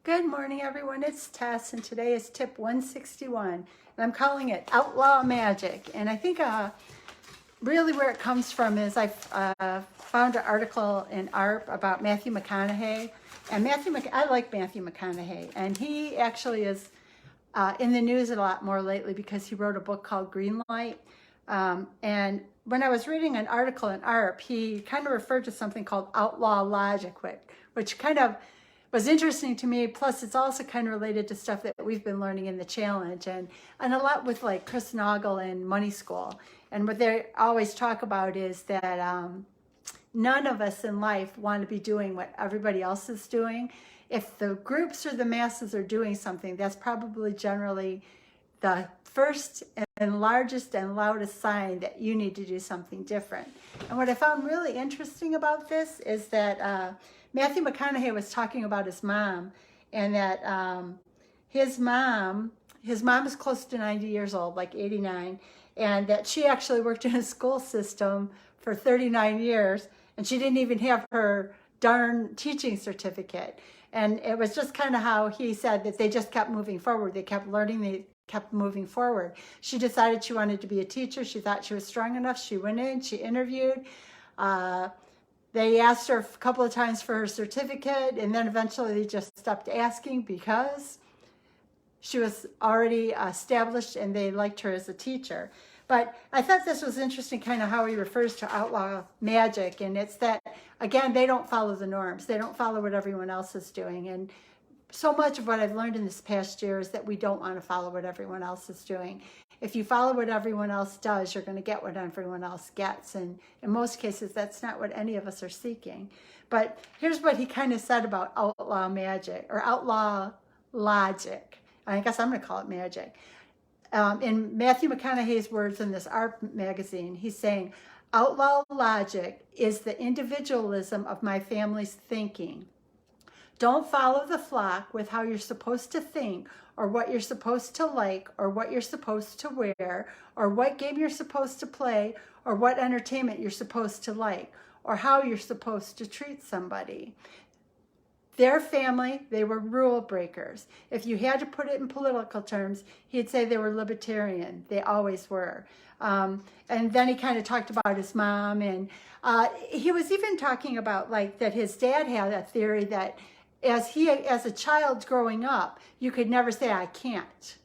Good morning, everyone. It's Tess, and today is tip 161, and I'm calling it Outlaw Magic. And I think really where it comes from is I found an article in ARP about Matthew McConaughey, and I like Matthew McConaughey, and he actually is in the news a lot more lately because he wrote a book called Green Light. And when I was reading an article in ARP, he kind of referred to something called Outlaw Logic, which kind of was interesting to me. Plus, it's also kind of related to stuff that we've been learning in the challenge and a lot with like Chris Noggle and Money School. And what they always talk about is that none of us in life want to be doing what everybody else is doing. If the groups or the masses are doing something, that's probably generally the first and largest and loudest sign that you need to do something different. And what I found really interesting about this is that Matthew McConaughey was talking about his mom, and that his mom is close to 90 years old, like 89, and that she actually worked in a school system for 39 years, and she didn't even have her darn teaching certificate. And it was just kind of how he said that they just kept moving forward. They kept learning, they kept moving forward. She decided she wanted to be a teacher. She thought she was strong enough. She went in, she interviewed. They asked her a couple of times for her certificate, and then eventually they just stopped asking because she was already established and they liked her as a teacher. But I thought this was interesting, kind of how he refers to outlaw magic. And it's that, again, they don't follow the norms. They don't follow what everyone else is doing. And so much of what I've learned in this past year is that we don't want to follow what everyone else is doing. If you follow what everyone else does, you're going to get what everyone else gets. And in most cases, that's not what any of us are seeking. But here's what he kind of said about outlaw magic, or outlaw logic. I guess I'm going to call it magic. In Matthew McConaughey's words in this ARP magazine, he's saying, outlaw logic is the individualism of my family's thinking. Don't follow the flock with how you're supposed to think, or what you're supposed to like, or what you're supposed to wear, or what game you're supposed to play, or what entertainment you're supposed to like, or how you're supposed to treat somebody. Their family, they were rule breakers. If you had to put it in political terms, he'd say they were libertarian. They always were. And then he kind of talked about his mom, and he was even talking about like that his dad had a theory that as a child growing up, you could never say, I can't.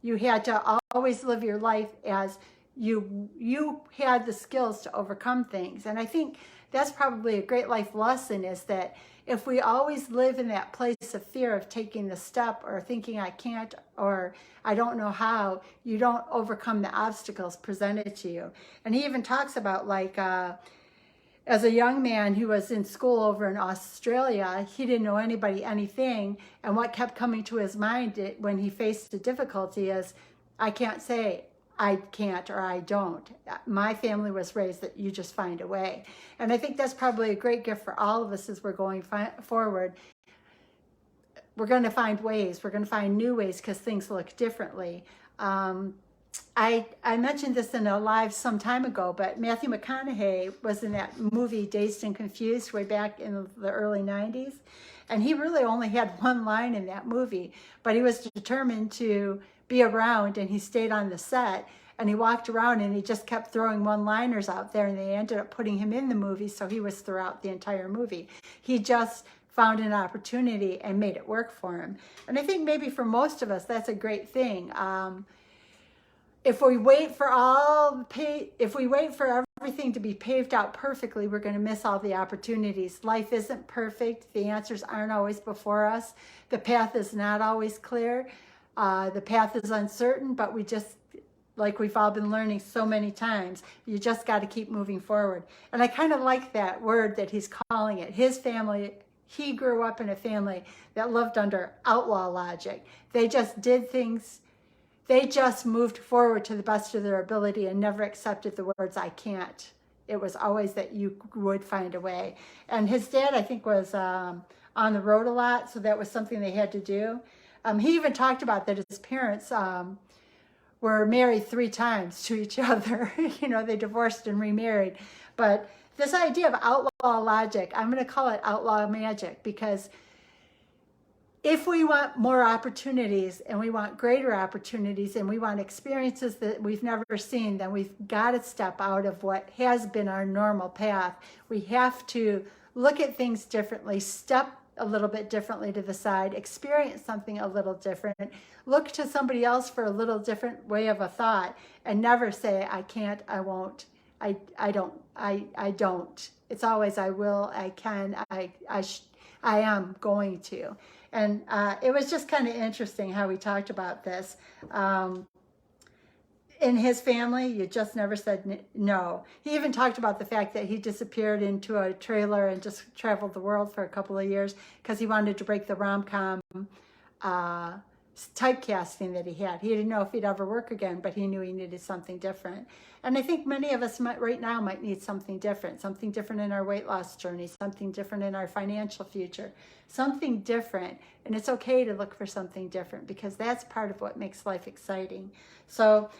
You had to always live your life as you had the skills to overcome things. And I think that's probably a great life lesson, is that if we always live in that place of fear of taking the step or thinking I can't or I don't know how, you don't overcome the obstacles presented to you. And he even talks about like, as a young man who was in school over in Australia, he didn't know anybody, anything. And what kept coming to his mind when he faced a difficulty is, I can't say I can't or I don't. My family was raised that you just find a way. And I think that's probably a great gift for all of us as we're going forward. We're going to find ways. We're going to find new ways because things look differently. I mentioned this in a live some time ago, but Matthew McConaughey was in that movie Dazed and Confused way back in the early 90s. And he really only had one line in that movie, but he was determined to be around, and he stayed on the set, and he walked around and he just kept throwing one-liners out there, and they ended up putting him in the movie, so he was throughout the entire movie. He just found an opportunity and made it work for him. And I think maybe for most of us, that's a great thing. If we wait for everything to be paved out perfectly, we're going to miss all the opportunities. Life isn't perfect. The answers aren't always before us. The path is not always clear. The path is uncertain, but we just, like we've all been learning so many times, you just got to keep moving forward. And I kind of like that word that he's calling it. His family, he grew up in a family that lived under outlaw logic. They just did things. They just moved forward to the best of their ability and never accepted the words, I can't. It was always that you would find a way. And his dad, I think, was on the road a lot, so that was something they had to do. He even talked about that his parents were married 3 times to each other. You know, they divorced and remarried. But this idea of outlaw logic, I'm going to call it outlaw magic, because if we want more opportunities and we want greater opportunities and we want experiences that we've never seen, then we've got to step out of what has been our normal path. We have to look at things differently, step a little bit differently to the side, experience something a little different, look to somebody else for a little different way of a thought, and never say, I can't, I won't, I don't. It's always, I will, I can, I am going to. And it was just kind of interesting how we talked about this. In his family, you just never said no. He even talked about the fact that he disappeared into a trailer and just traveled the world for a couple of years because he wanted to break the rom-com typecasting that he had. He didn't know if he'd ever work again, but he knew he needed something different. And I think many of us right now might need something different in our weight loss journey, something different in our financial future, something different. And it's okay to look for something different because that's part of what makes life exciting. So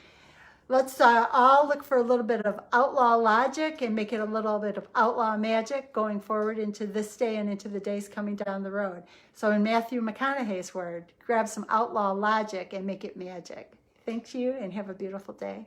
let's all look for a little bit of outlaw logic and make it a little bit of outlaw magic going forward into this day and into the days coming down the road. So in Matthew McConaughey's word, grab some outlaw logic and make it magic. Thank you and have a beautiful day.